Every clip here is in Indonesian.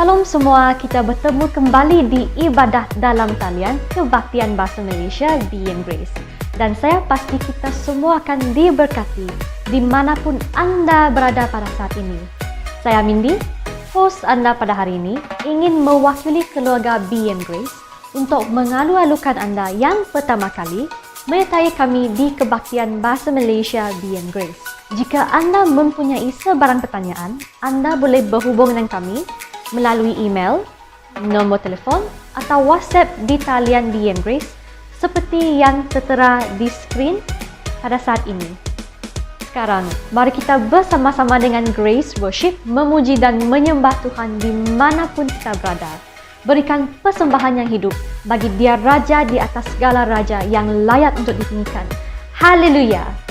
Shalom semua, kita bertemu kembali di ibadah dalam talian Kebaktian Bahasa Malaysia BM Grace. Dan saya pasti kita semua akan diberkati dimanapun anda berada pada saat ini. Saya Mindy, host anda pada hari ini, ingin mewakili keluarga BM Grace untuk mengalu-alukan anda yang pertama kali menyertai kami di Kebaktian Bahasa Malaysia BM Grace. Jika anda mempunyai sebarang pertanyaan, anda boleh berhubung dengan kami melalui email, nombor telefon atau WhatsApp di talian BM Grace seperti yang tertera di skrin pada saat ini. Sekarang, mari kita bersama-sama dengan Grace Worship memuji dan menyembah Tuhan dimanapun kita berada. Berikan persembahan yang hidup bagi Dia Raja di atas segala raja yang layak untuk ditinggikan. Haleluya!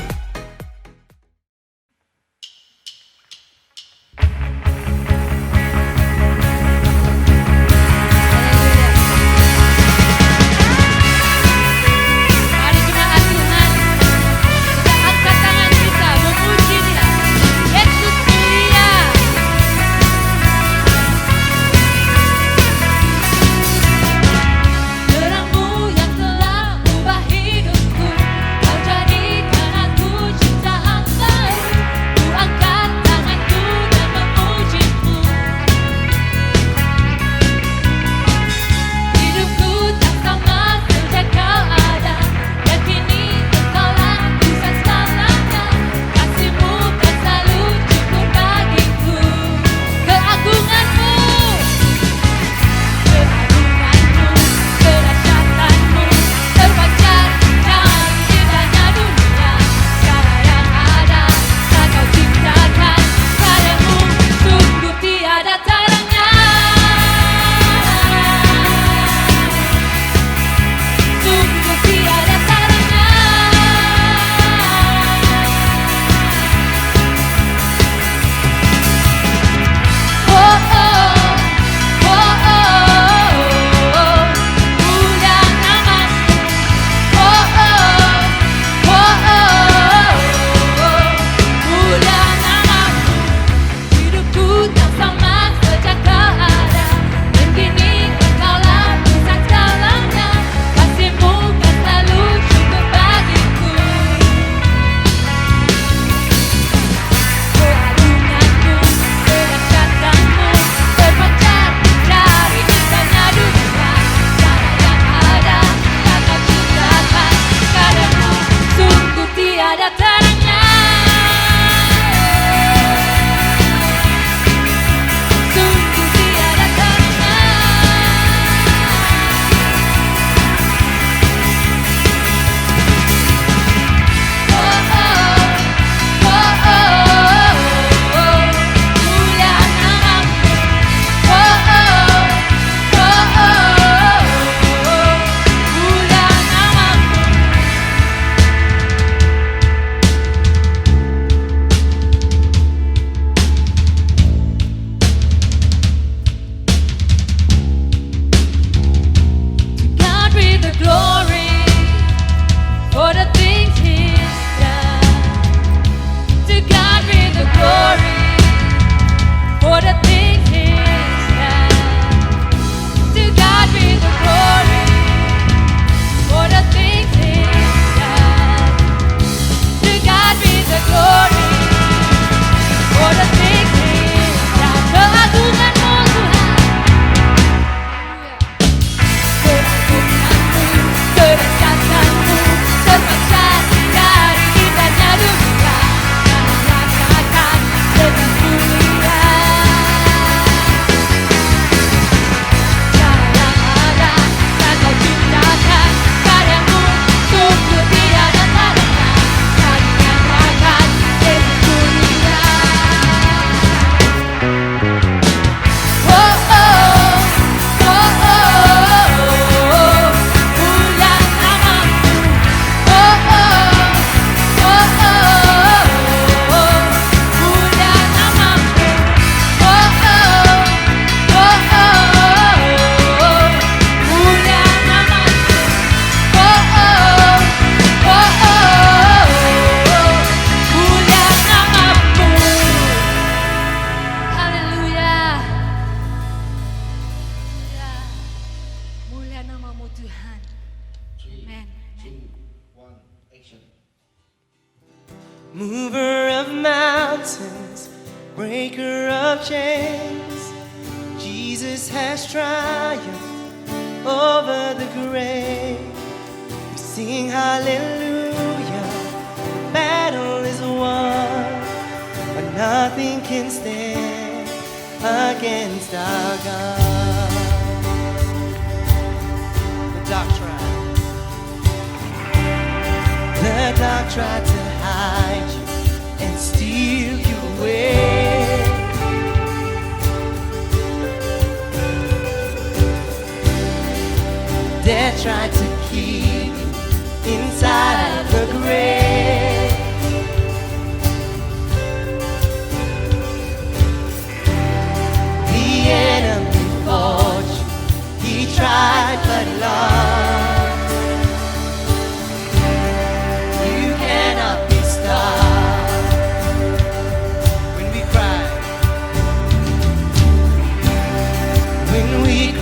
Terangmu yang telah ubah hidupku, kau jadikan aku Namamu Tuhan. Amen. Mover of mountains, breaker of chains, Jesus has triumphed over the grave. We sing hallelujah, the battle is won, but nothing can stand against our God. The dark tried to hide you and steal you away. Death tried to keep you inside of the grave. The enemy fought you, he tried but lost.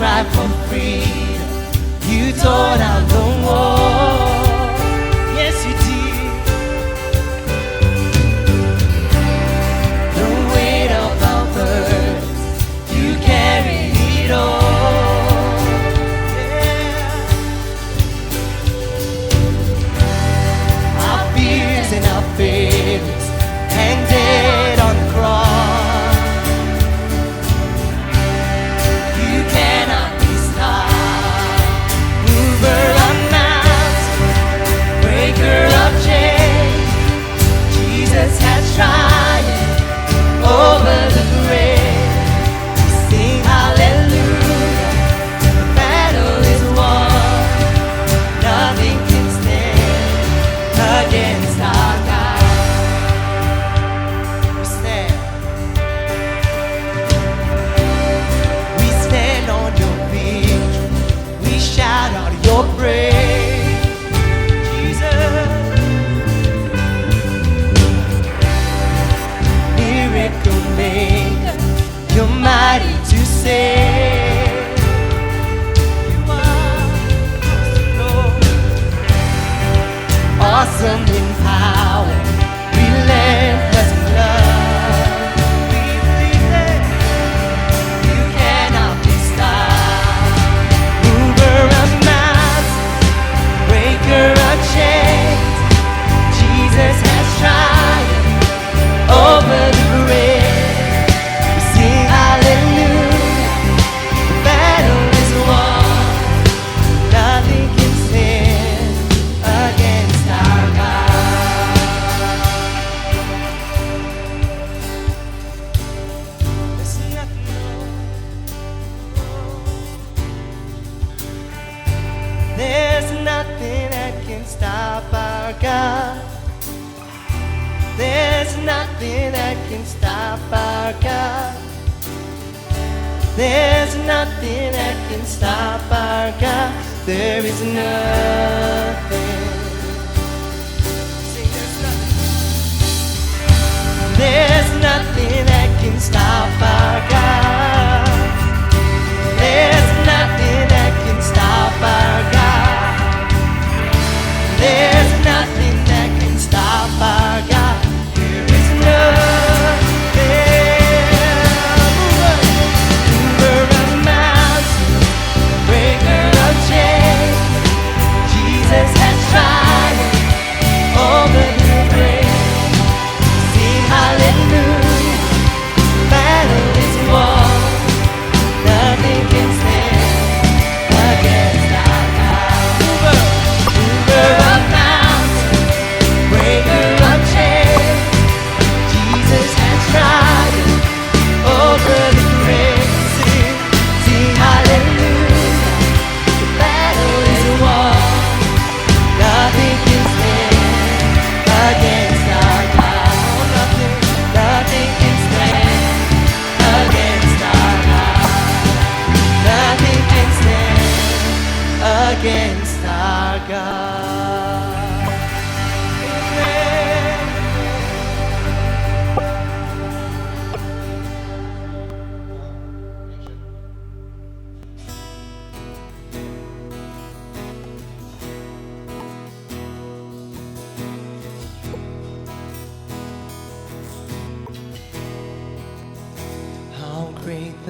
Cry for freedom, you tore down the wall. Yes, you did. The weight of our burdens, you carried it all. Yeah. Our fears and our failures hang dead on the cross. Over the grave, we sing hallelujah, the battle is won, nothing can stand against our God. We stand on your victory, we shout out your praise, Jesus. Miracle maker, you're mighty to save. You are Lord, awesome in power, relentless in love. We believe that you cannot be stopped. Mover of mountains, breaker of chains, Jesus has triumphed over the grave. We sing hallelujah, the battle is won, nothing can stand against our God. There's nothing more. There's nothing that can stop our God. There's nothing that can stop our God. There's nothing that can stop our God. There is nothing. Sing, there's nothing that can stop our God. There's nothing that can stop our God. There's nothing that can stop our God. Jesus has triumphed over the grave. Sing hallelujah, the battle is won, nothing can stand against our God. Mover of mountains, breaker of chains, Jesus has triumphed over the grave. Sing hallelujah, the battle is won. Nothing can stand against our God. Nothing can stand against our God. Nothing can stand against our God. Amen.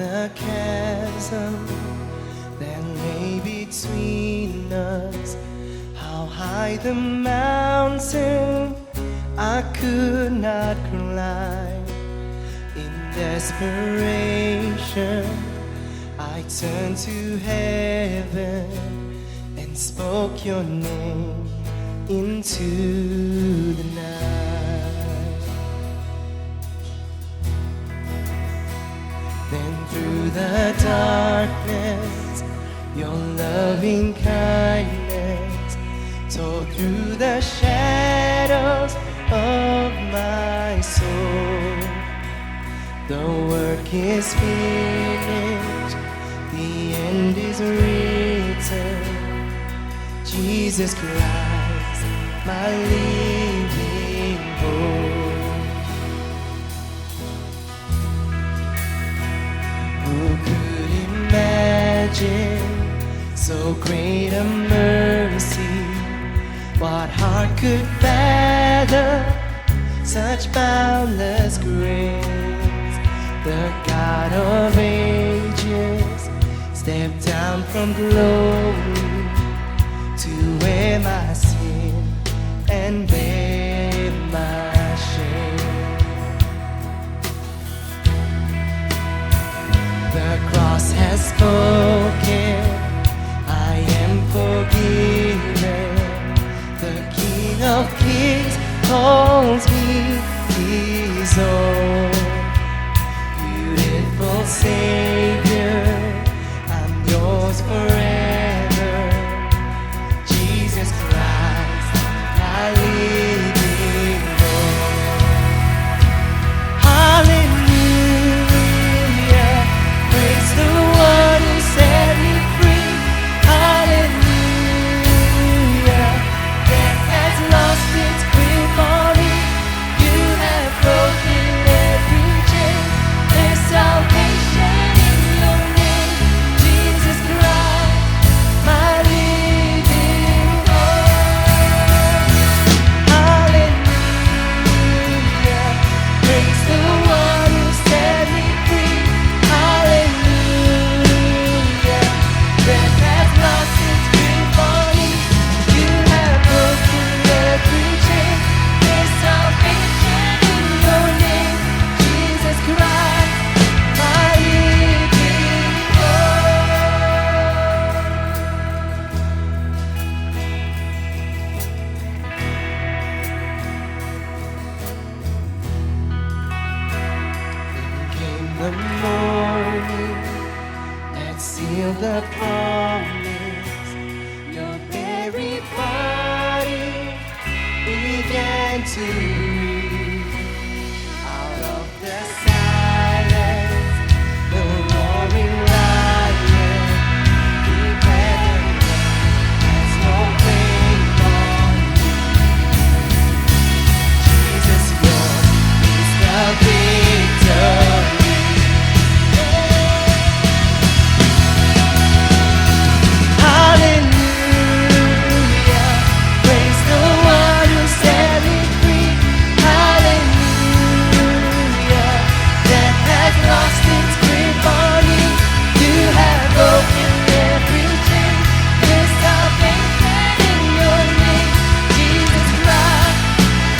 the chasm that lay between us. How high the mountain I could not climb. In desperation, I turned to heaven and spoke your name into the night. Then through the darkness, your loving kindness tore through the shadows of my soul. The work is finished, the end is written. Jesus Christ, my living hope. Who could imagine so great a mercy? What heart could fathom such boundless grace? The God of ages stepped down from glory to wear my sin and bear my shame. The cross has spoken, I am forgiven. The King of Kings calls me his own. Beautiful Savior, I'm yours forever. Jesus Christ, my living hope. Hallelujah, praise the one who set me free. Hallelujah, death has lost its grip on me. You have broken every chain. There's salvation in your name, Jesus Christ, my living hope. Hallelujah, praise the one who set me free. Hallelujah, death has lost its grip on me. You have broken every chain. There's salvation in your name, Jesus Christ, my living came the morning that sealed the promise. Your very body began to read. Out of the silence, the roaring lion declared there's no claim on you. Jesus, yours is the victory. Hallelujah, praise the one who set me free. Hallelujah, death has lost its grip on me. You have broken every chain. There's salvation in your name, Jesus Christ,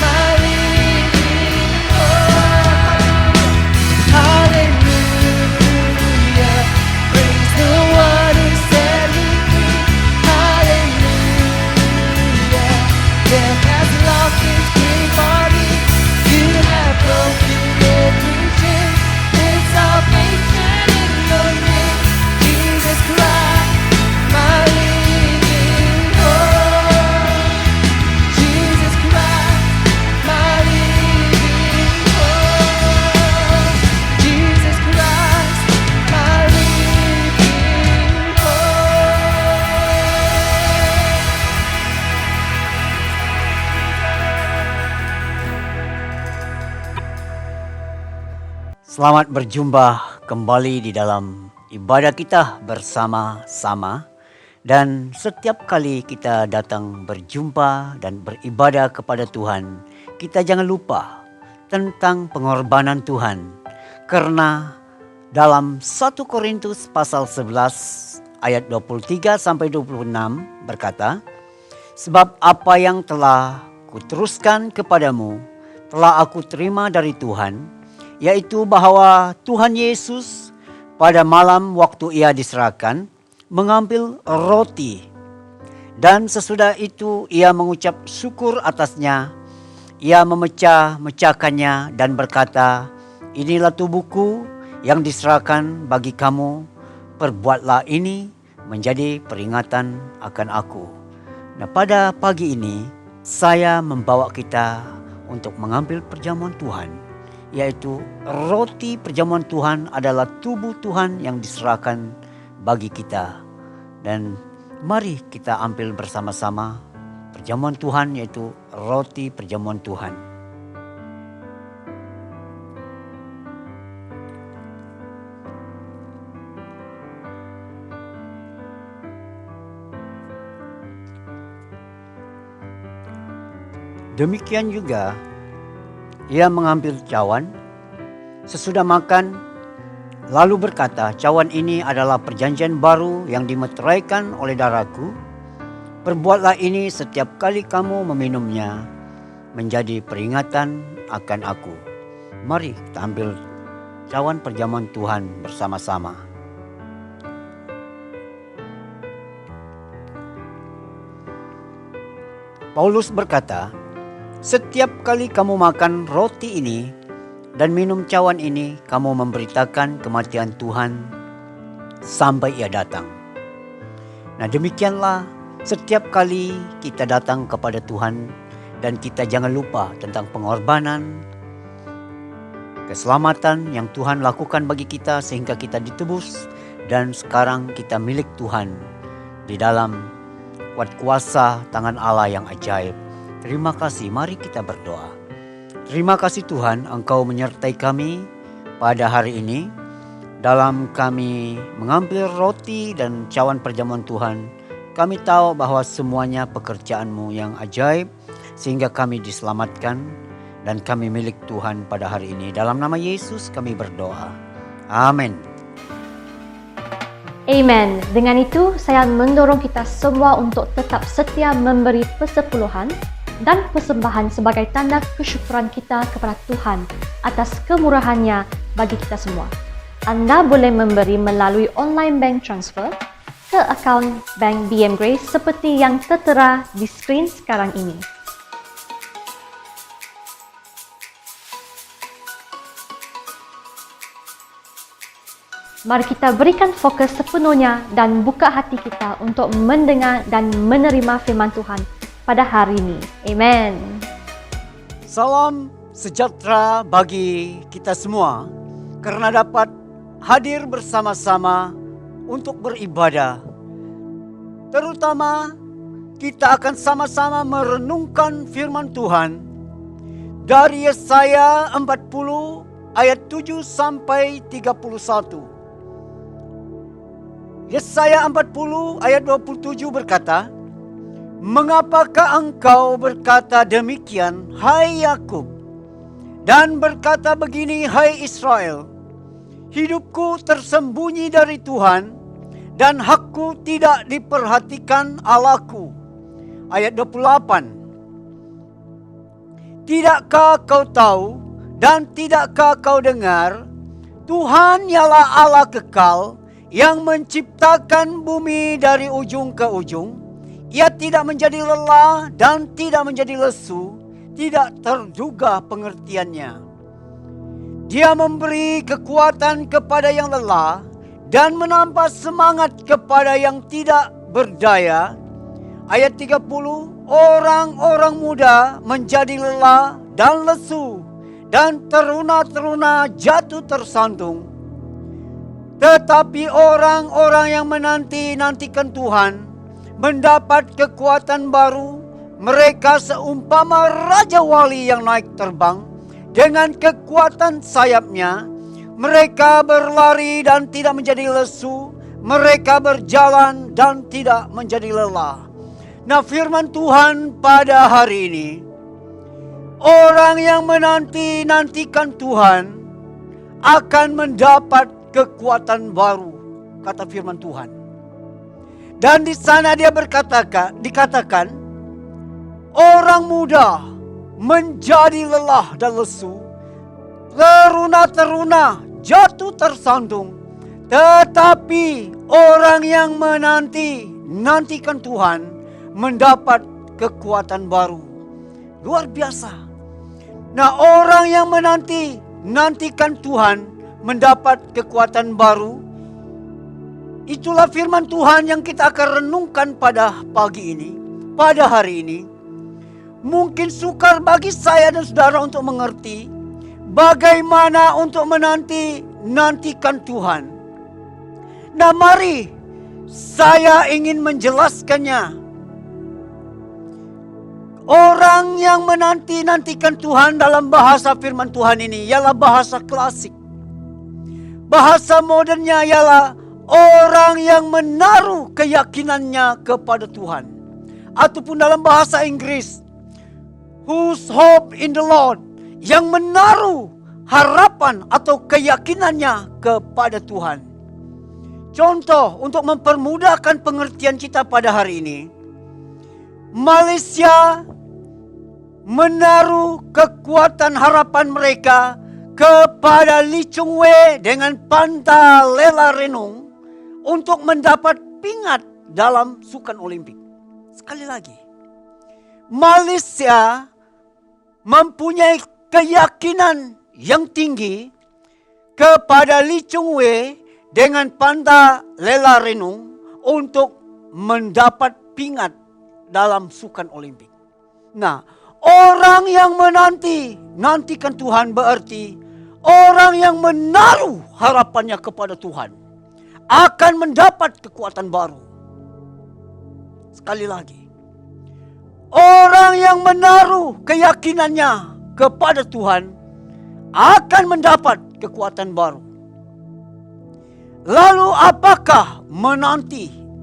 my living hope. Hallelujah, praise the one who set me free. Hallelujah, death has lost its grip on me. You have broken every chain. There's salvation in your name, Jesus Christ, my living hope. Jesus Christ, my living hope. Jesus Christ, my living Selamat berjumpa kembali di dalam ibadah kita bersama-sama. Dan setiap kali kita datang berjumpa dan beribadah kepada Tuhan, kita jangan lupa tentang pengorbanan Tuhan. Karena Dalam 1 Korintus pasal 11 ayat 23 sampai 26 berkata, "Sebab apa yang telah kuteruskan kepadamu telah aku terima dari Tuhan, yaitu bahwa Tuhan Yesus pada malam waktu ia diserahkan mengambil roti, dan sesudah itu ia mengucap syukur atasnya. Ia memecah-mecahkannya dan berkata, 'Inilah tubuhku yang diserahkan bagi kamu. Perbuatlah ini menjadi peringatan akan aku.'" Nah, pada pagi ini saya membawa kita untuk mengambil perjamuan Tuhan, yaitu roti perjamuan Tuhan adalah tubuh Tuhan yang diserahkan bagi kita. Dan mari kita ambil bersama-sama perjamuan Tuhan, yaitu roti perjamuan Tuhan. Demikian juga ia mengambil cawan sesudah makan, lalu berkata, "Cawan ini adalah perjanjian baru yang dimeteraikan oleh darahku. Perbuatlah ini setiap kali kamu meminumnya menjadi peringatan akan aku." Mari kita ambil cawan perjamuan Tuhan bersama-sama. Paulus berkata, "Setiap kali kamu makan roti ini dan minum cawan ini, kamu memberitakan kematian Tuhan sampai ia datang." Nah, demikianlah setiap kali kita datang kepada Tuhan, dan kita jangan lupa tentang pengorbanan, keselamatan yang Tuhan lakukan bagi kita sehingga kita ditebus, dan sekarang kita milik Tuhan di dalam kuat kuasa tangan Allah yang ajaib. Terima kasih, mari kita berdoa. Terima kasih Tuhan, Engkau menyertai kami pada hari ini dalam kami mengambil roti dan cawan perjamuan Tuhan. Kami tahu bahwa semuanya pekerjaan-Mu yang ajaib sehingga kami diselamatkan dan kami milik Tuhan pada hari ini. Dalam nama Yesus kami berdoa. Amin. Amen. Dengan itu, saya mendorong kita semua untuk tetap setia memberi persepuluhan dan persembahan sebagai tanda kesyukuran kita kepada Tuhan atas kemurahannya bagi kita semua. Anda boleh memberi melalui online bank transfer ke akaun Bank BM Grace seperti yang tertera di skrin sekarang ini. Mari kita berikan fokus sepenuhnya dan buka hati kita untuk mendengar dan menerima firman Tuhan pada hari ini. Amen. Salam sejahtera bagi kita semua karena dapat hadir bersama-sama untuk beribadah. Terutama kita akan sama-sama merenungkan firman Tuhan dari Yesaya 40 ayat 7 sampai 31. Yesaya 40 ayat 27 berkata, "Mengapakah engkau berkata demikian, hai Yakub, dan berkata begini, hai Israel? Hidupku tersembunyi dari Tuhan, dan hakku tidak diperhatikan Allahku." Ayat 28. "Tidakkah kau tahu dan tidakkah kau dengar? Tuhan ialah Allah kekal yang menciptakan bumi dari ujung ke ujung. Ia tidak menjadi lelah dan tidak menjadi lesu, tidak terduga pengertiannya. Dia memberi kekuatan kepada yang lelah dan menambah semangat kepada yang tidak berdaya." Ayat 30, "Orang-orang muda menjadi lelah dan lesu, dan teruna-teruna jatuh tersandung. Tetapi orang-orang yang menanti-nantikan Tuhan mendapat kekuatan baru. Mereka seumpama Raja Wali yang naik terbang. Dengan kekuatan sayapnya, mereka berlari dan tidak menjadi lesu. Mereka berjalan dan tidak menjadi lelah." Nah, firman Tuhan pada hari ini, orang yang menanti-nantikan Tuhan akan mendapat kekuatan baru, kata firman Tuhan. Dan di sana dia dikatakan, orang muda menjadi lelah dan lesu, teruna-teruna jatuh tersandung, tetapi orang yang nantikan Tuhan mendapat kekuatan baru. Luar biasa. Nah, orang yang nantikan Tuhan mendapat kekuatan baru. Itulah firman Tuhan yang kita akan renungkan pada pagi ini, pada hari ini. Mungkin sukar bagi saya dan saudara untuk mengerti bagaimana untuk nantikan Tuhan. Nah, mari saya ingin menjelaskannya. Orang yang nantikan Tuhan dalam bahasa firman Tuhan ini ialah bahasa klasik. Bahasa modernnya ialah orang yang menaruh keyakinannya kepada Tuhan. Ataupun dalam bahasa Inggris, whose hope in the Lord, yang menaruh harapan atau keyakinannya kepada Tuhan. Contoh untuk mempermudahkan pengertian kita pada hari ini, Malaysia menaruh kekuatan harapan mereka kepada Lee Chung Wei dengan Panta Lela Renung untuk mendapat pingat dalam sukan Olimpik. Sekali lagi, Malaysia mempunyai keyakinan yang tinggi kepada Lee Chung Wei dengan Panta Lela Renung untuk mendapat pingat dalam sukan Olimpik. Nah, orang yang nantikan Tuhan berarti orang yang menaruh harapannya kepada Tuhan akan mendapat kekuatan baru. Sekali lagi, orang yang menaruh keyakinannya kepada Tuhan akan mendapat kekuatan baru. Lalu apakah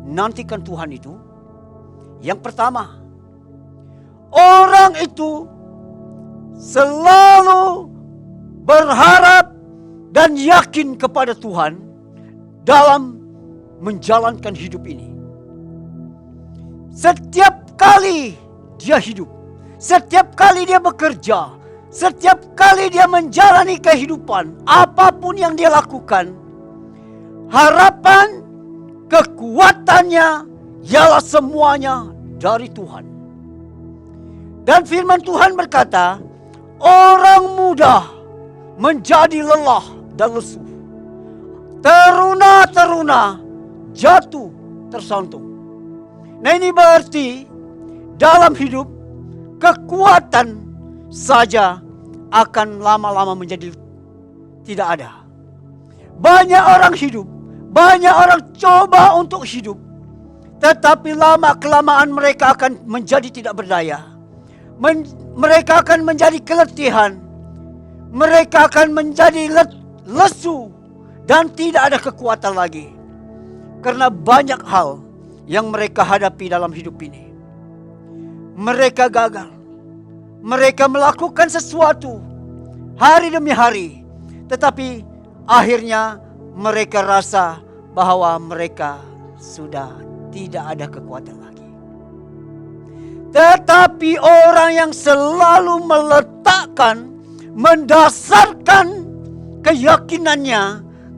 nantikan Tuhan itu? Yang pertama, orang itu selalu berharap dan yakin kepada Tuhan dalam menjalankan hidup ini. Setiap kali dia hidup, setiap kali dia bekerja, setiap kali dia menjalani kehidupan, apapun yang dia lakukan, harapan, kekuatannya ialah semuanya dari Tuhan. Dan firman Tuhan berkata, orang muda menjadi lelah dan lesu, teruna-teruna jatuh tersandung. Nah, ini berarti dalam hidup kekuatan saja akan lama-lama menjadi tidak ada. Banyak orang hidup, banyak orang coba untuk hidup, tetapi lama-kelamaan mereka akan menjadi tidak berdaya. Mereka akan menjadi keletihan. Mereka akan menjadi lesu dan tidak ada kekuatan lagi. Karena banyak hal yang mereka hadapi dalam hidup ini. Mereka gagal. Mereka melakukan sesuatu hari demi hari, tetapi akhirnya mereka rasa bahwa mereka sudah tidak ada kekuatan lagi. Tetapi orang yang selalu mendasarkan keyakinannya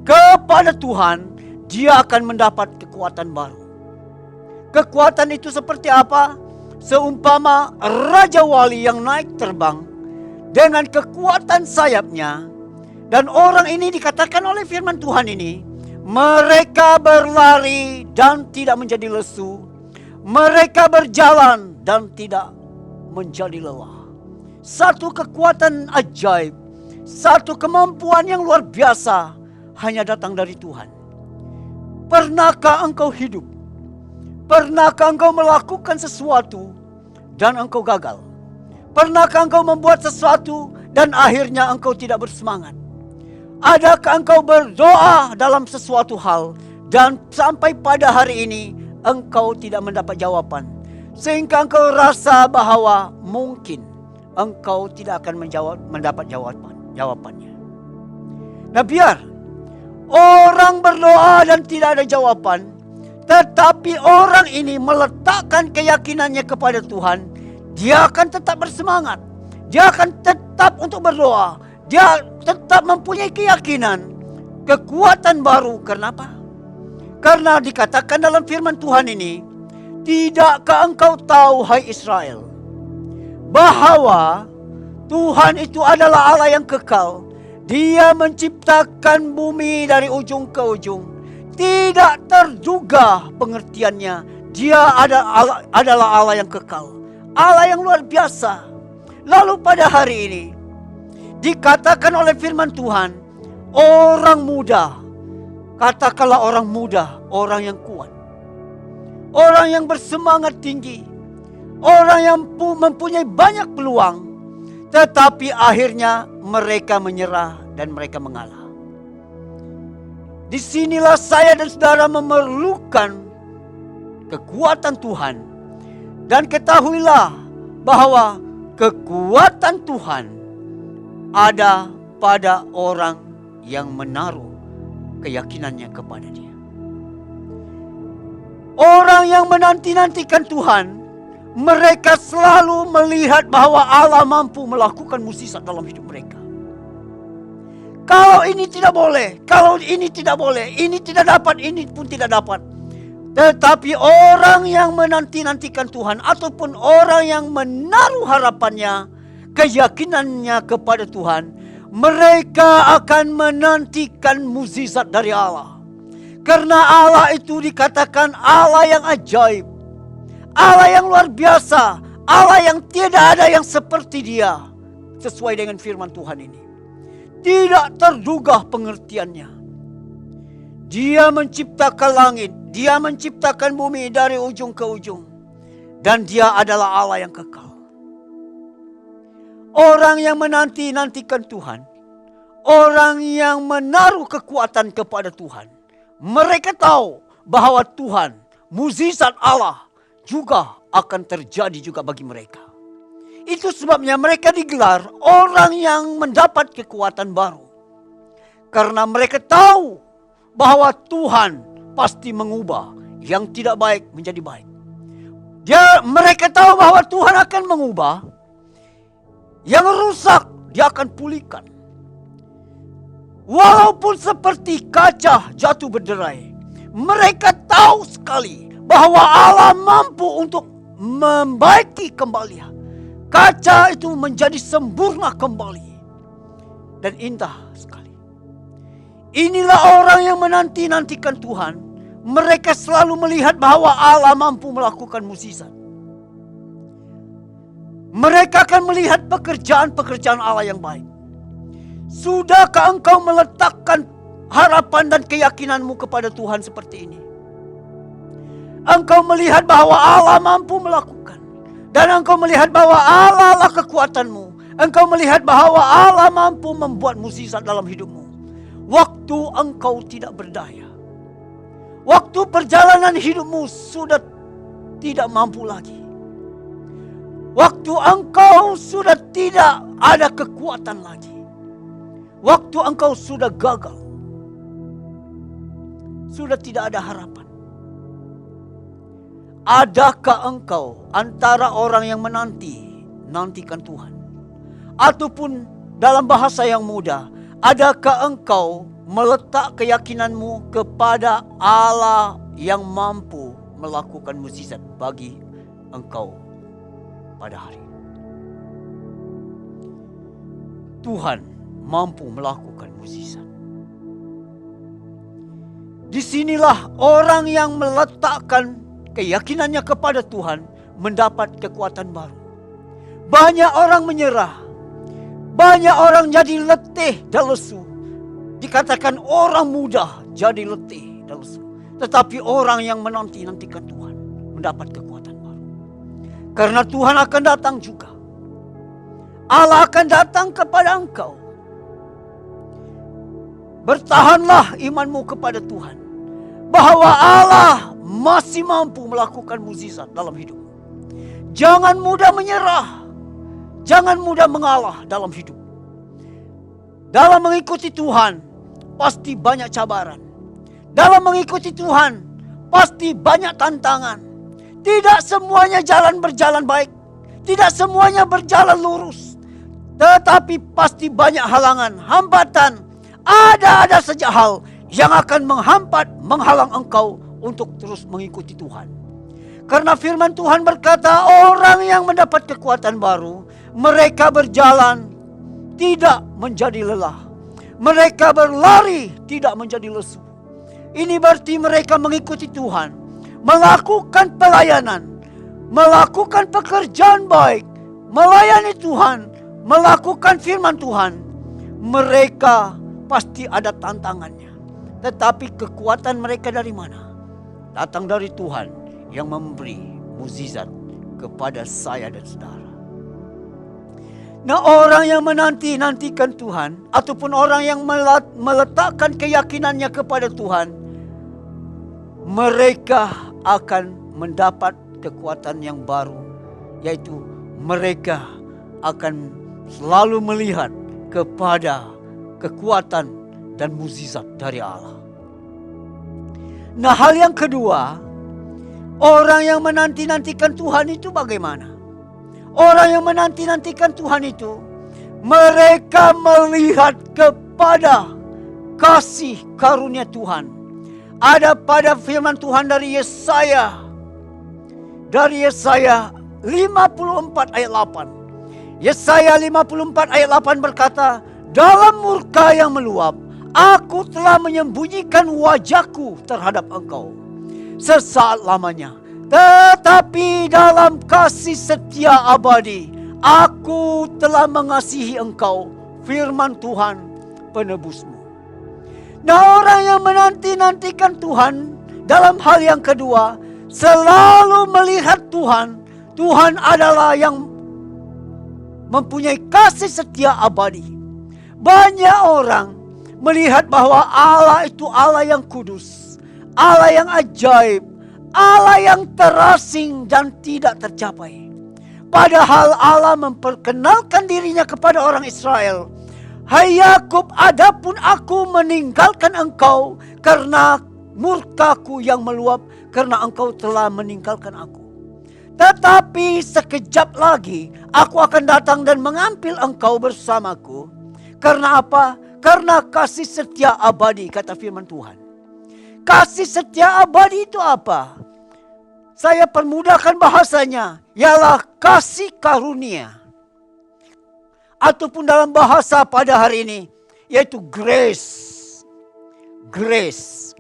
kepada Tuhan, dia akan mendapat kekuatan baru. Kekuatan itu seperti apa? Seumpama Raja Wali yang naik terbang dengan kekuatan sayapnya. Dan orang ini dikatakan oleh firman Tuhan ini, mereka berlari dan tidak menjadi lesu. Mereka berjalan dan tidak menjadi lelah. Satu kekuatan ajaib, satu kemampuan yang luar biasa hanya datang dari Tuhan. Pernahkah engkau hidup? Pernahkah engkau melakukan sesuatu dan engkau gagal? Pernahkah engkau membuat sesuatu dan akhirnya engkau tidak bersemangat? Adakah engkau berdoa dalam sesuatu hal dan sampai pada hari ini engkau tidak mendapat jawaban? Sehingga engkau rasa bahwa mungkin engkau tidak akan mendapat jawabannya. Nah, biar Orang berdoa dan tidak ada jawaban. Tetapi orang ini meletakkan keyakinannya kepada Tuhan. Dia akan tetap bersemangat. Dia akan tetap untuk berdoa. Dia tetap mempunyai keyakinan. Kekuatan baru. Kenapa? Karena dikatakan dalam firman Tuhan ini, tidakkah engkau tahu, hai Israel, bahwa Tuhan itu adalah Allah yang kekal. Dia menciptakan bumi dari ujung ke ujung. Tidak terduga pengertiannya. Dia adalah Allah yang kekal. Allah yang luar biasa. Lalu pada hari ini, dikatakan oleh firman Tuhan, orang muda, katakanlah orang muda, orang yang kuat, orang yang bersemangat tinggi, orang yang mempunyai banyak peluang, tetapi akhirnya mereka menyerah dan mereka mengalah. Disinilah saya dan saudara memerlukan kekuatan Tuhan. Dan ketahuilah bahwa kekuatan Tuhan ada pada orang yang menaruh keyakinannya kepada Dia. Orang yang menanti-nantikan Tuhan, mereka selalu melihat bahwa Allah mampu melakukan mukjizat dalam hidup mereka. Kalau ini tidak boleh, kalau ini tidak boleh, ini tidak dapat, ini pun tidak dapat. Tetapi orang yang menanti-nantikan Tuhan ataupun orang yang menaruh harapannya, keyakinannya kepada Tuhan, mereka akan menantikan mukjizat dari Allah. Karena Allah itu dikatakan Allah yang ajaib, Allah yang luar biasa, Allah yang tidak ada yang seperti Dia. Sesuai dengan firman Tuhan ini, tidak terduga pengertiannya. Dia menciptakan langit, Dia menciptakan bumi dari ujung ke ujung, dan Dia adalah Allah yang kekal. Orang yang menanti-nantikan Tuhan, orang yang menaruh kekuatan kepada Tuhan, mereka tahu bahwa Tuhan, mukjizat Allah juga akan terjadi juga bagi mereka. Itu sebabnya mereka digelar orang yang mendapat kekuatan baru. Karena mereka tahu bahwa Tuhan pasti mengubah yang tidak baik menjadi baik. Mereka tahu bahwa Tuhan akan mengubah yang rusak, Dia akan pulihkan. Walaupun seperti kaca jatuh berderai, mereka tahu sekali bahwa Allah mampu untuk membaiki kembali. Kaca itu menjadi sempurna kembali dan indah sekali. Inilah orang yang menanti-nantikan Tuhan. Mereka selalu melihat bahwa Allah mampu melakukan mukjizat. Mereka akan melihat pekerjaan-pekerjaan Allah yang baik. Sudahkah engkau meletakkan harapan dan keyakinanmu kepada Tuhan seperti ini? Engkau melihat bahwa Allah mampu melakukan. Dan engkau melihat bahwa Allah lah kekuatanmu. Engkau melihat bahwa Allah mampu membuat mukjizat dalam hidupmu. Waktu engkau tidak berdaya. Waktu perjalanan hidupmu sudah tidak mampu lagi. Waktu engkau sudah tidak ada kekuatan lagi. Waktu engkau sudah gagal. Sudah tidak ada harapan. Adakah engkau antara orang yang nantikan Tuhan? Ataupun dalam bahasa yang mudah, adakah engkau meletak keyakinanmu kepada Allah yang mampu melakukan mukjizat bagi engkau pada hari ini? Tuhan mampu melakukan mukjizat. Disinilah orang yang meletakkan keyakinannya kepada Tuhan mendapat kekuatan baru. Banyak orang menyerah. Banyak orang jadi letih dan lesu. Dikatakan orang muda jadi letih dan lesu. Tetapi orang yang menanti-nantikan Tuhan mendapat kekuatan baru. Karena Tuhan akan datang juga. Allah akan datang kepada engkau. Bertahanlah imanmu kepada Tuhan. Bahwa Allah masih mampu melakukan mukjizat dalam hidupmu. Jangan mudah menyerah. Jangan mudah mengalah dalam hidup. Dalam mengikuti Tuhan, pasti banyak cabaran. Dalam mengikuti Tuhan, pasti banyak tantangan. Tidak semuanya berjalan baik. Tidak semuanya berjalan lurus. Tetapi pasti banyak halangan, hambatan. Ada saja hal yang akan menghalang engkau untuk terus mengikuti Tuhan. Karena firman Tuhan berkata, orang yang mendapat kekuatan baru, mereka berjalan tidak menjadi lelah. Mereka berlari tidak menjadi lesu. Ini berarti mereka mengikuti Tuhan, melakukan pelayanan, melakukan pekerjaan baik, melayani Tuhan, melakukan firman Tuhan. Mereka pasti ada tantangannya. Tetapi kekuatan mereka dari mana? Datang dari Tuhan yang memberi mukjizat kepada saya dan saudara. Nah, orang yang menanti-nantikan Tuhan, ataupun orang yang meletakkan keyakinannya kepada Tuhan, mereka akan mendapat kekuatan yang baru, yaitu mereka akan selalu melihat kepada kekuatan dan mukjizat dari Allah. Nah, hal yang kedua, orang yang menanti-nantikan Tuhan itu bagaimana? Orang yang menanti-nantikan Tuhan itu, mereka melihat kepada kasih karunia Tuhan. Ada pada firman Tuhan dari Yesaya. Dari Yesaya 54 ayat 8. Yesaya 54 ayat 8 berkata, dalam murka yang meluap, aku telah menyembunyikan wajahku terhadap engkau sesaat lamanya. Tetapi dalam kasih setia abadi, aku telah mengasihi engkau, firman Tuhan penebusmu. Nah, orang yang menanti-nantikan Tuhan dalam hal yang kedua, selalu melihat Tuhan. Tuhan adalah yang mempunyai kasih setia abadi. Banyak orang melihat bahwa Allah itu Allah yang kudus, Allah yang ajaib, Allah yang terasing dan tidak tercapai. Padahal Allah memperkenalkan dirinya kepada orang Israel. Hai Yakub, adapun aku meninggalkan engkau karena murkaku yang meluap, karena engkau telah meninggalkan aku. Tetapi sekejap lagi aku akan datang dan mengambil engkau bersamaku. Karena apa? Karena kasih setia abadi, kata firman Tuhan. Kasih setia abadi itu apa? Saya permudahkan bahasanya, ialah kasih karunia. Ataupun dalam bahasa pada hari ini, yaitu grace. Grace.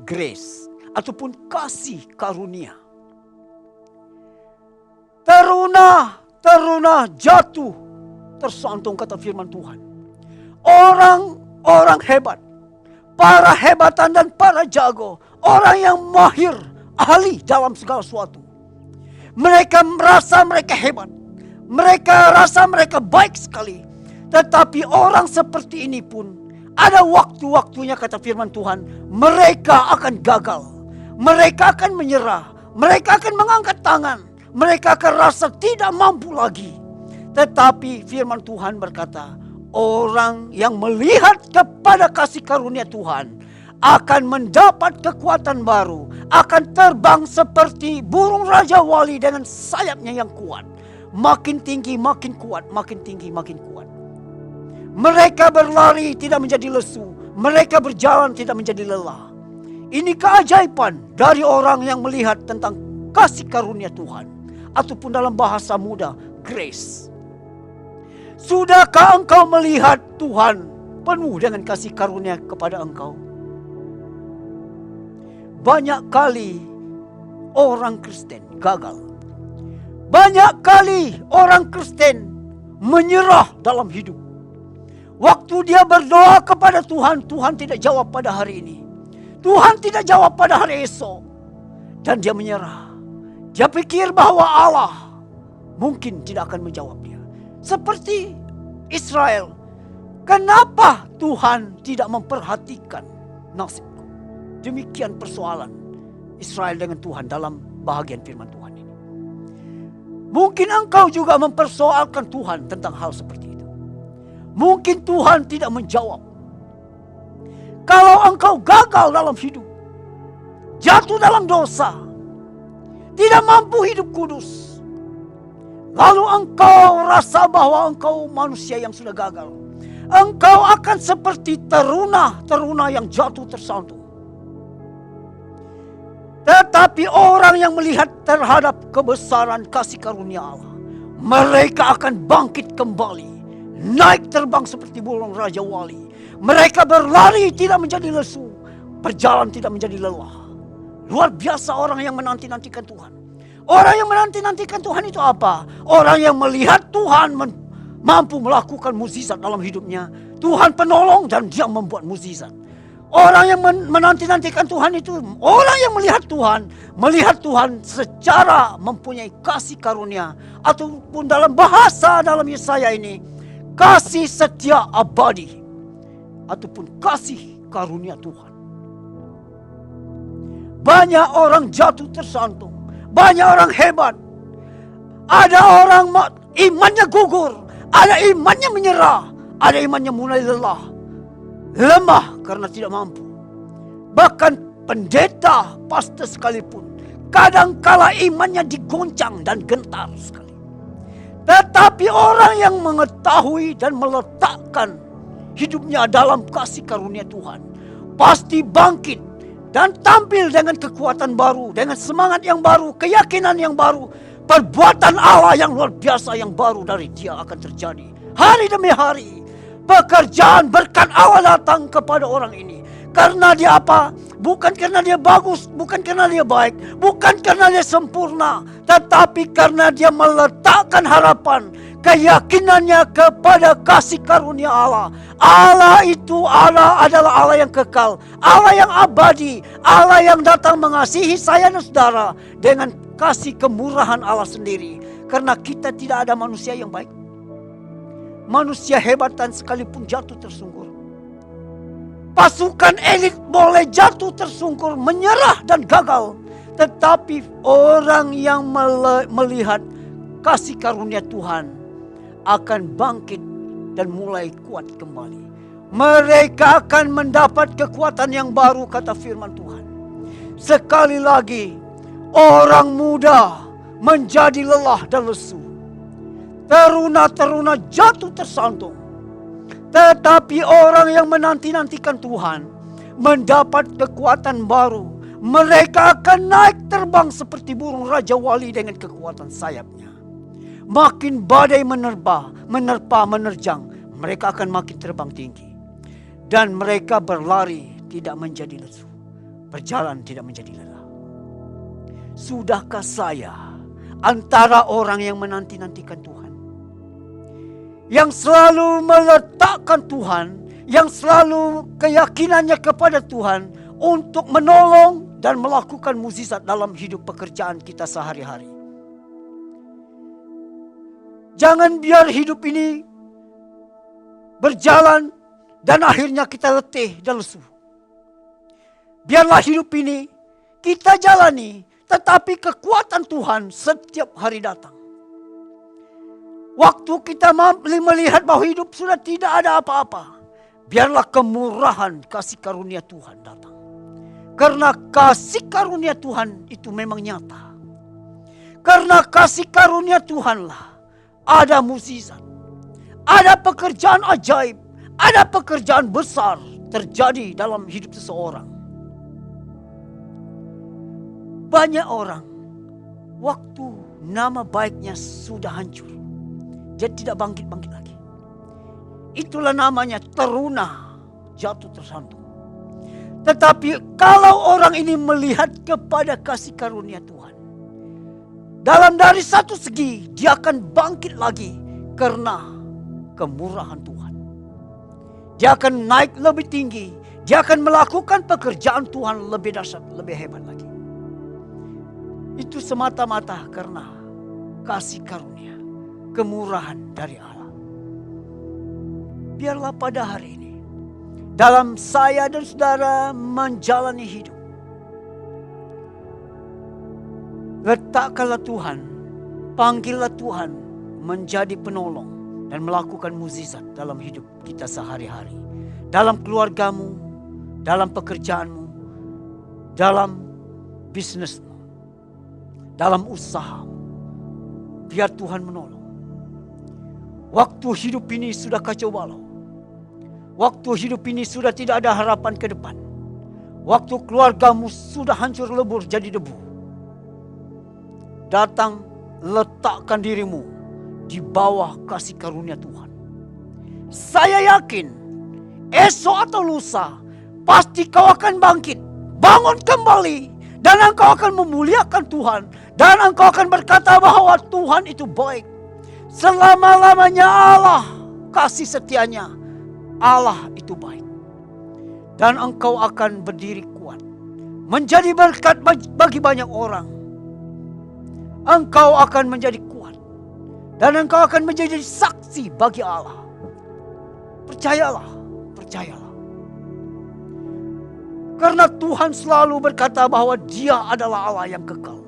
Ataupun kasih karunia. Teruna jatuh, tersantung, kata firman Tuhan. Orang hebat, para hebatan dan para jago, orang yang mahir, ahli dalam segala sesuatu. Mereka merasa mereka hebat. Mereka rasa mereka baik sekali. Tetapi orang seperti ini pun ada waktu-waktunya, kata firman Tuhan. Mereka akan gagal. Mereka akan menyerah. Mereka akan mengangkat tangan. Mereka akan rasa tidak mampu lagi. Tetapi firman Tuhan berkata, orang yang melihat kepada kasih karunia Tuhan akan mendapat kekuatan baru, akan terbang seperti burung Raja Wali dengan sayapnya yang kuat. Makin tinggi, makin kuat, makin tinggi, makin kuat. Mereka berlari tidak menjadi lesu, mereka berjalan tidak menjadi lelah. Ini keajaiban dari orang yang melihat tentang kasih karunia Tuhan, ataupun dalam bahasa muda, grace. Sudahkah engkau melihat Tuhan penuh dengan kasih karunia kepada engkau? Banyak kali orang Kristen gagal. Banyak kali orang Kristen menyerah dalam hidup. Waktu dia berdoa kepada Tuhan, Tuhan tidak jawab pada hari ini. Tuhan tidak jawab pada hari esok. Dan dia menyerah. Dia pikir bahwa Allah mungkin tidak akan menjawab dia. Seperti Israel. Kenapa Tuhan tidak memperhatikan nasibku? Demikian persoalan Israel dengan Tuhan dalam bahagian firman Tuhan ini. Mungkin engkau juga mempersoalkan Tuhan tentang hal seperti itu. Mungkin Tuhan tidak menjawab. Kalau engkau gagal dalam hidup, jatuh dalam dosa, tidak mampu hidup kudus, lalu engkau rasa bahwa engkau manusia yang sudah gagal, engkau akan seperti teruna yang jatuh tersantung. Tetapi orang yang melihat terhadap kebesaran kasih karunia Allah, mereka akan bangkit kembali, naik terbang seperti burung Raja Wali. Mereka berlari tidak menjadi lesu, berjalan tidak menjadi lelah. Luar biasa orang yang menanti-nantikan Tuhan. Orang yang menanti-nantikan Tuhan itu apa? Orang yang melihat Tuhan mampu melakukan mukjizat dalam hidupnya. Tuhan penolong dan dia membuat mukjizat. Orang yang menanti-nantikan Tuhan itu orang yang melihat Tuhan secara mempunyai kasih karunia, ataupun dalam bahasa dalam Yesaya ini, kasih setia abadi, ataupun kasih karunia Tuhan. Banyak orang jatuh tersantung, banyak orang hebat, ada orang imannya gugur, ada imannya menyerah, ada imannya mulai lelah, lemah karena tidak mampu. Bahkan pendeta, pastor sekalipun, kadangkala imannya digoncang dan gentar sekali. Tetapi orang yang mengetahui dan meletakkan hidupnya dalam kasih karunia Tuhan, pasti bangkit dan tampil dengan kekuatan baru, dengan semangat yang baru, keyakinan yang baru. Perbuatan Allah yang luar biasa yang baru dari dia akan terjadi hari demi hari. Pekerjaan berkat Allah datang kepada orang ini. Karena dia apa? Bukan karena dia bagus, bukan karena dia baik, bukan karena dia sempurna, tetapi karena dia meletakkan harapan, keyakinannya kepada kasih karunia Allah. Allah itu adalah Allah yang kekal, Allah yang abadi, Allah yang datang mengasihi saya dan saudara dengan kasih kemurahan Allah sendiri. Karena kita tidak ada manusia yang baik. Manusia hebatan sekalipun jatuh tersungkur. Pasukan elit boleh jatuh tersungkur, menyerah dan gagal. Tetapi orang yang melihat kasih karunia Tuhan akan bangkit dan mulai kuat kembali. Mereka akan mendapat kekuatan yang baru, kata firman Tuhan. Sekali lagi, orang muda menjadi lelah dan lesu. Teruna-teruna jatuh tersantung. Tetapi orang yang menanti-nantikan Tuhan mendapat kekuatan baru. Mereka akan naik terbang seperti burung Raja Wali dengan kekuatan sayapnya. Makin badai menerpa, menerjang, mereka akan makin terbang tinggi. Dan mereka berlari tidak menjadi lesu, berjalan tidak menjadi lelah. Sudahkah saya antara orang yang menanti-nantikan Tuhan, yang selalu meletakkan Tuhan, yang selalu keyakinannya kepada Tuhan untuk menolong dan melakukan mukjizat dalam hidup pekerjaan kita sehari-hari? Jangan biar hidup ini berjalan dan akhirnya kita letih dan lesu. Biarlah hidup ini kita jalani, tetapi kekuatan Tuhan setiap hari datang. Waktu kita melihat bahwa hidup sudah tidak ada apa-apa, biarlah kemurahan kasih karunia Tuhan datang. Karena kasih karunia Tuhan itu memang nyata. Karena kasih karunia Tuhanlah ada mukjizat, ada pekerjaan ajaib, ada pekerjaan besar terjadi dalam hidup seseorang. Banyak orang, waktu nama baiknya sudah hancur, dia tidak bangkit-bangkit lagi. Itulah namanya teruna, jatuh tersantung. Tetapi kalau orang ini melihat kepada kasih karunia Tuhan, dalam dari satu segi dia akan bangkit lagi karena kemurahan Tuhan. Dia akan naik lebih tinggi, dia akan melakukan pekerjaan Tuhan lebih dahsyat, lebih hebat lagi. Itu semata-mata karena kasih karunia, kemurahan dari Allah. Biarlah pada hari ini, dalam saya dan saudara menjalani hidup, letakkanlah Tuhan, panggillah Tuhan menjadi penolong dan melakukan mukjizat dalam hidup kita sehari-hari. Dalam keluargamu, dalam pekerjaanmu, dalam bisnismu, dalam usahamu. Biar Tuhan menolong. Waktu hidup ini sudah kacau balau. Waktu hidup ini sudah tidak ada harapan ke depan. Waktu keluargamu sudah hancur lebur jadi debu. Datang, letakkan dirimu di bawah kasih karunia Tuhan. Saya yakin esok atau lusa pasti kau akan bangkit, bangun kembali, dan engkau akan memuliakan Tuhan, dan engkau akan berkata bahwa Tuhan itu baik. Selama-lamanya Allah, kasih setianya Allah itu baik. Dan engkau akan berdiri kuat, menjadi berkat bagi banyak orang. Engkau akan menjadi kuat, dan engkau akan menjadi saksi bagi Allah. Percayalah, percayalah. Karena Tuhan selalu berkata bahwa Dia adalah Allah yang kekal.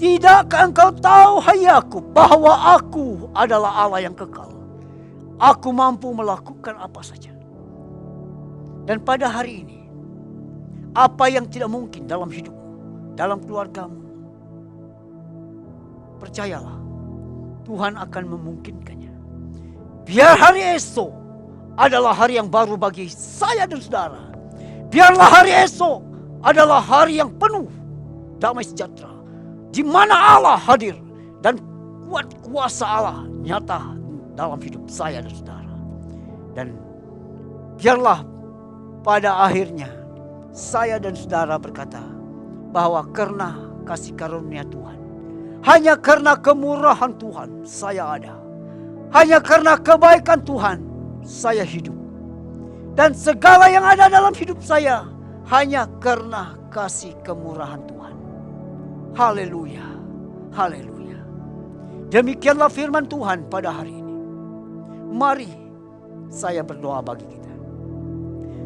Tidakkah engkau tahu, hai Yakub, bahwa Aku adalah Allah yang kekal? Aku mampu melakukan apa saja. Dan pada hari ini, apa yang tidak mungkin dalam hidupmu, dalam keluargamu, percayalah, Tuhan akan memungkinkannya. Biar hari esok adalah hari yang baru bagi saya dan saudara. Biarlah hari esok adalah hari yang penuh damai sejahtera, di mana Allah hadir dan kuat kuasa Allah nyata dalam hidup saya dan saudara. Dan biarlah pada akhirnya saya dan saudara berkata bahwa karena kasih karunia Tuhan, hanya karena kemurahan Tuhan saya ada, hanya karena kebaikan Tuhan saya hidup, dan segala yang ada dalam hidup saya hanya karena kasih kemurahan Tuhan. Haleluya, haleluya. Demikianlah firman Tuhan pada hari ini. Mari saya berdoa bagi kita.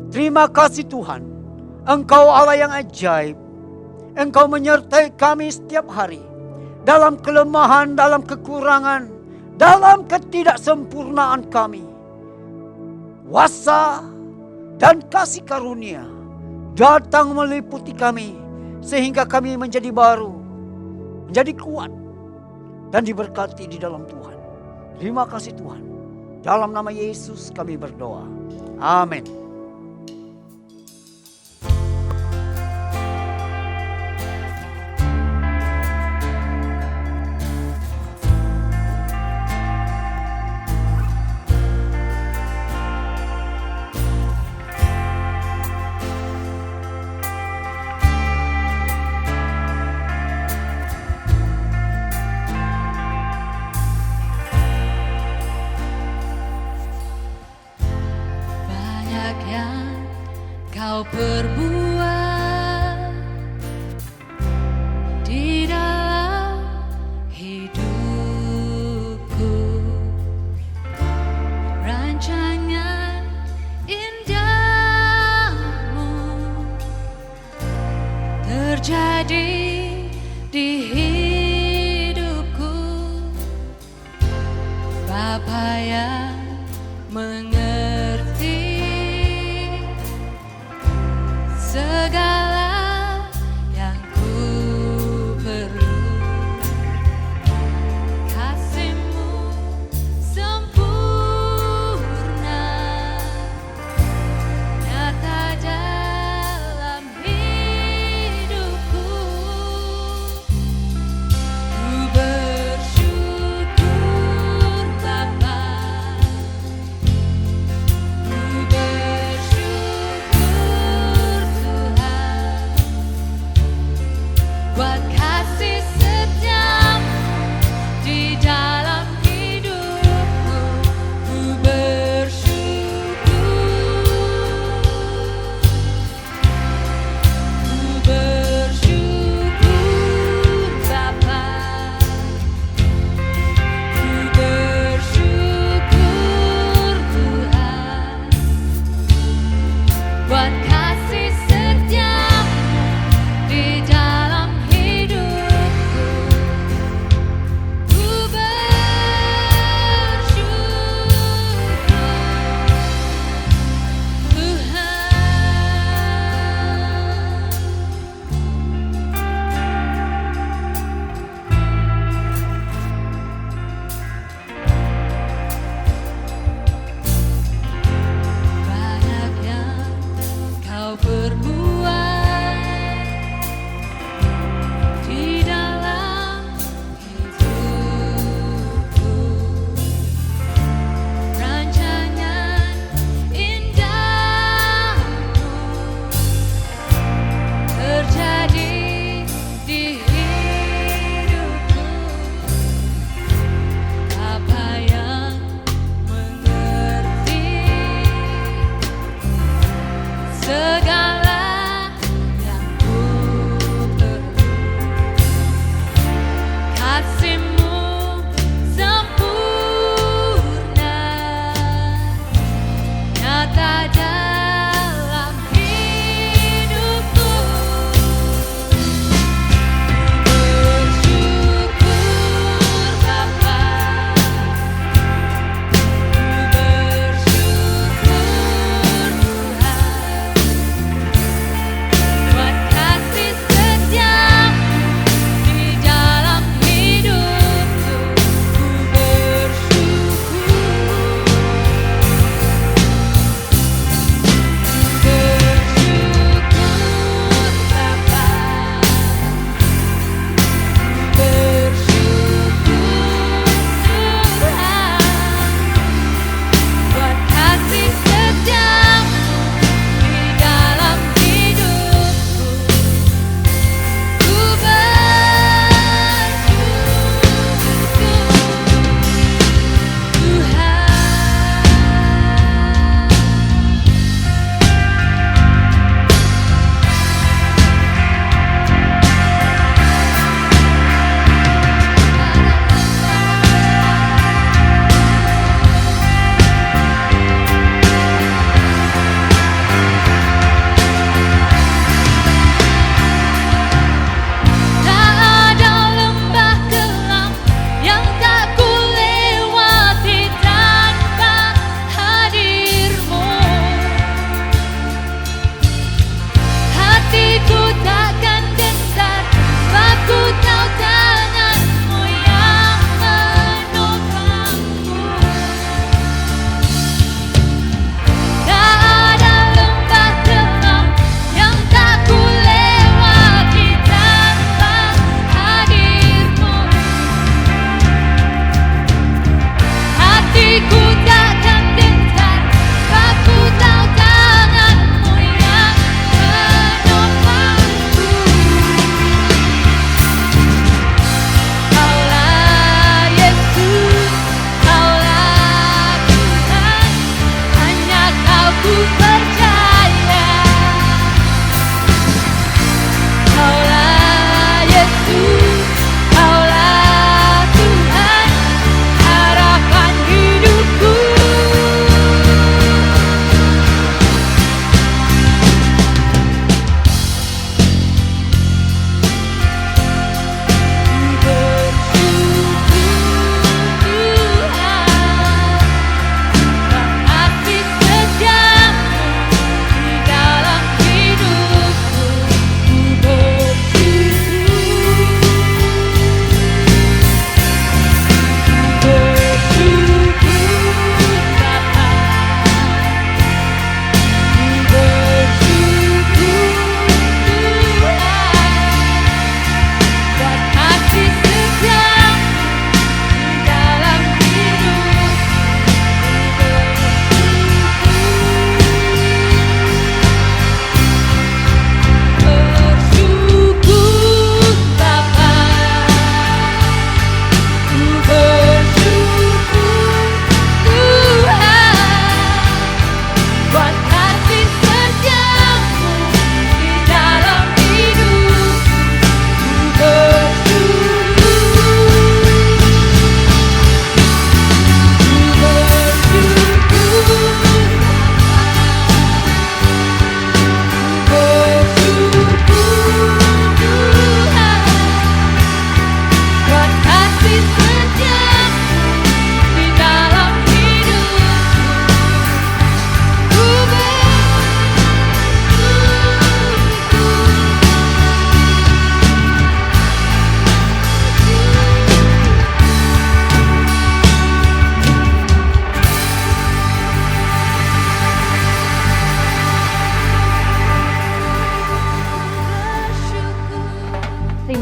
Terima kasih Tuhan, Engkau Allah yang ajaib. Engkau menyertai kami setiap hari, dalam kelemahan, dalam kekurangan, dalam ketidaksempurnaan kami. Kuasa dan kasih karunia datang meliputi kami, sehingga kami menjadi baru, menjadi kuat, dan diberkati di dalam Tuhan. Terima kasih Tuhan. Dalam nama Yesus kami berdoa. Amin. Banyak yang kau perbuat di dalam hidupku. Rancangan indahmu terjadi di hidupku. Bapa yang mengerti segala yang ku perlu. Kasih-Mu sempurna nyata dalam hidupku. Ku bersyukur Bapa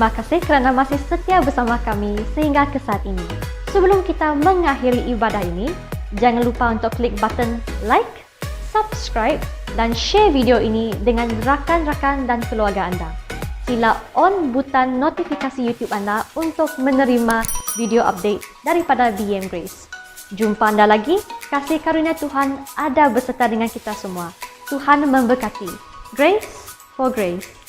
Terima kasih kerana masih setia bersama kami sehingga ke saat ini. Sebelum kita mengakhiri ibadah ini, jangan lupa untuk klik button like, subscribe dan share video ini dengan rakan-rakan dan keluarga anda. Sila on butang notifikasi YouTube anda untuk menerima video update daripada BM Grace. Jumpa anda lagi. Kasih karunia Tuhan ada beserta dengan kita semua. Tuhan memberkati. Grace for Grace.